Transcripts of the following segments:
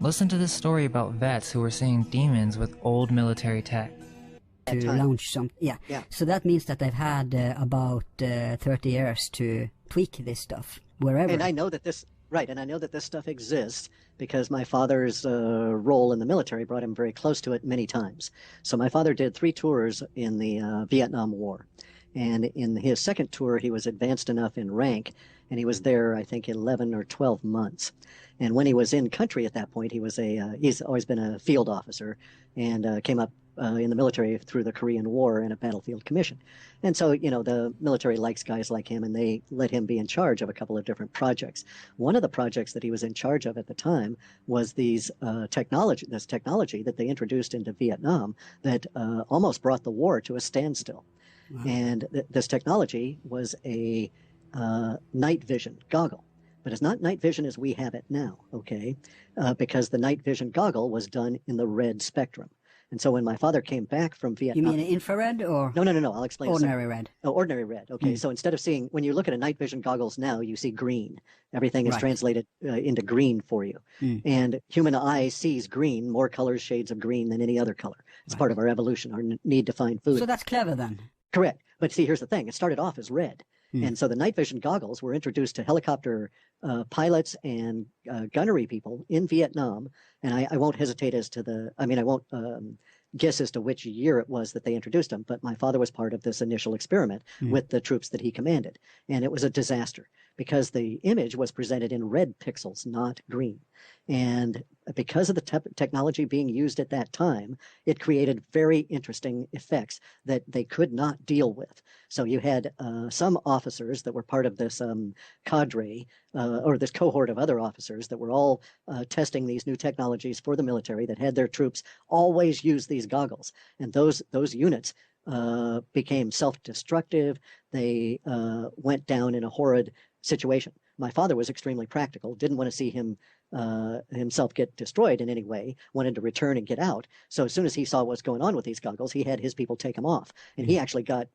Listen to this story about vets who were seeing demons with old military tech. To launch some, yeah. So that means that they've had about 30 years to tweak this stuff wherever. And I know that this, right, and I know that this stuff exists because my father's role in the military brought him very close to it many times. So my father did 3 tours in the Vietnam War. And in his second tour, he was advanced enough in rank, and he was there, I think, 11 or 12 months. And when he was in country at that point, he was he's always been a field officer and came up in the military through the Korean War in a battlefield commission. And so, you know, the military likes guys like him, and they let him be in charge of a couple of different projects. One of the projects that he was in charge of at the time was this technology that they introduced into Vietnam that almost brought the war to a standstill. Wow. And this technology was a night vision goggle. But it's not night vision as we have it now, okay? Because the night vision goggle was done in the red spectrum. And so when my father came back from Vietnam... You mean infrared or... No, I'll explain. Ordinary red. Oh, ordinary red, okay. So instead of seeing... When you look at a night vision goggles now, you see green. Everything is translated into green for you. And human eye sees green, more colors, shades of green than any other color. It's part of our evolution, our need to find food. So that's clever then. Correct. But see, here's the thing. It started off as red. And so the night vision goggles were introduced to helicopter pilots and gunnery people in Vietnam. And I won't hesitate as to the, I won't guess as to which year it was that they introduced them, but my father was part of this initial experiment with the troops that he commanded. And it was a disaster because the image was presented in red pixels, not green. And because of the technology being used at that time, it created very interesting effects that they could not deal with. So you had some officers that were part of this cadre or this cohort of other officers that were all testing these new technologies for the military that had their troops always use these goggles. And those units became self-destructive. They went down in a horrid situation. My father was extremely practical, didn't want to see himself get destroyed in any way, wanted to return and get out. So as soon as he saw what was going on with these goggles, he had his people take them off. And he actually got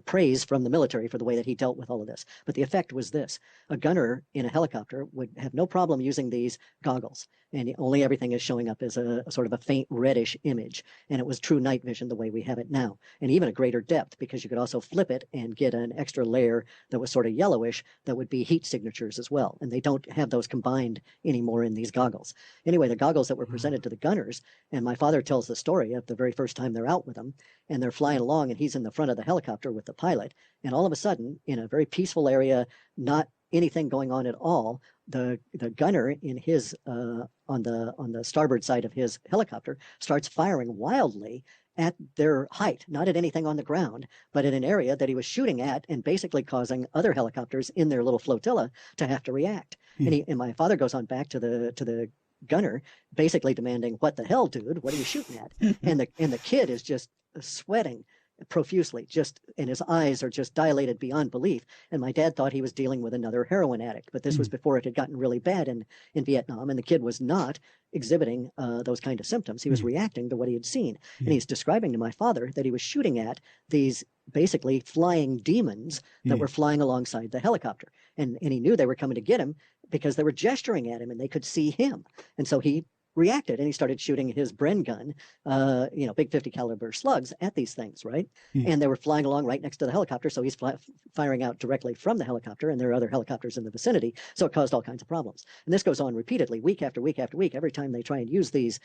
praise from the military for the way that he dealt with all of this. But the effect was this. A gunner in a helicopter would have no problem using these goggles. And only everything is showing up as a sort of a faint reddish image. And it was true night vision the way we have it now. And even a greater depth because you could also flip it and get an extra layer that was sort of yellowish that would be heat signatures as well. And they don't have those combined anymore in these goggles. Anyway, the goggles that were presented to the gunners, and my father tells the story of the very first time they're out with them, and they're flying along and he's in the front of the helicopter with the pilot. And all of a sudden, in a very peaceful area, not anything going on at all, the gunner in his on the starboard side of his helicopter starts firing wildly at their height, not at anything on the ground, but at an area that he was shooting at and basically causing other helicopters in their little flotilla to have to react. And my father goes on back to the gunner, basically demanding, "What the hell, dude? What are you shooting at?" and the kid is just sweating profusely, and his eyes are just dilated beyond belief. And my dad thought he was dealing with another heroin addict, but this was before it had gotten really bad in Vietnam, and the kid was not exhibiting those kind of symptoms. He was reacting to what he had seen. And he's describing to my father that he was shooting at these basically flying demons that were flying alongside the helicopter. And he knew they were coming to get him because they were gesturing at him and they could see him. And so he reacted and he started shooting his Bren gun, big 50 caliber slugs at these things, right? And they were flying along right next to the helicopter, so he's firing out directly from the helicopter, and there are other helicopters in the vicinity, so it caused all kinds of problems. And this goes on repeatedly, week after week after week. Every time they try and use these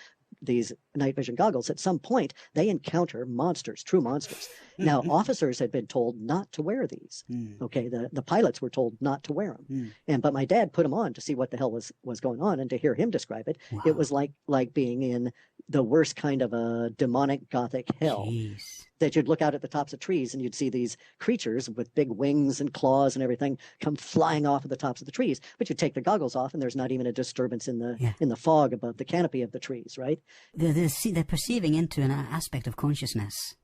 night vision goggles, at some point they encounter monsters, true monsters. Now, officers had been told not to wear these. Okay, the pilots were told not to wear them. But my dad put them on to see what the hell was going on, and to hear him describe it, it was like being in the worst kind of a demonic gothic hell. Jeez. That you'd look out at the tops of trees and you'd see these creatures with big wings and claws and everything come flying off of the tops of the trees. But you take the goggles off and there's not even a disturbance in the fog above the canopy of the trees, right? They're perceiving into an aspect of consciousness.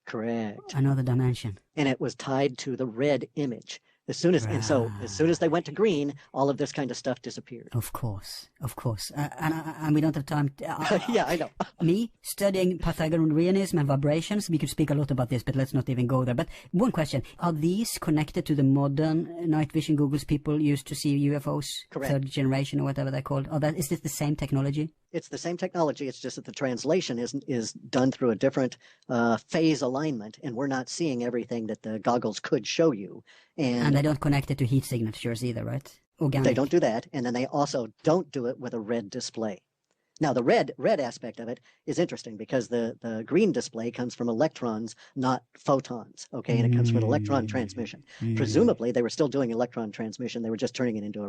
Correct. Another dimension. And it was tied to the red image. As soon as they went to green, all of this kind of stuff disappeared. Of course. And we don't have time. Yeah, I know. Me studying Pythagoreanism and vibrations, we could speak a lot about this, but let's not even go there. But one question: are these connected to the modern night vision goggles people used to see UFOs, Correct. third generation or whatever they're called? Is this the same technology? It's the same technology. It's just that the translation is done through a different phase alignment, and we're not seeing everything that the goggles could show you. And they don't connect it to heat signatures either, right? Organic. They don't do that, and then they also don't do it with a red display. Now, the red aspect of it is interesting because the green display comes from electrons, not photons, okay? And it comes from an electron transmission. Presumably, they were still doing electron transmission. They were just turning it into a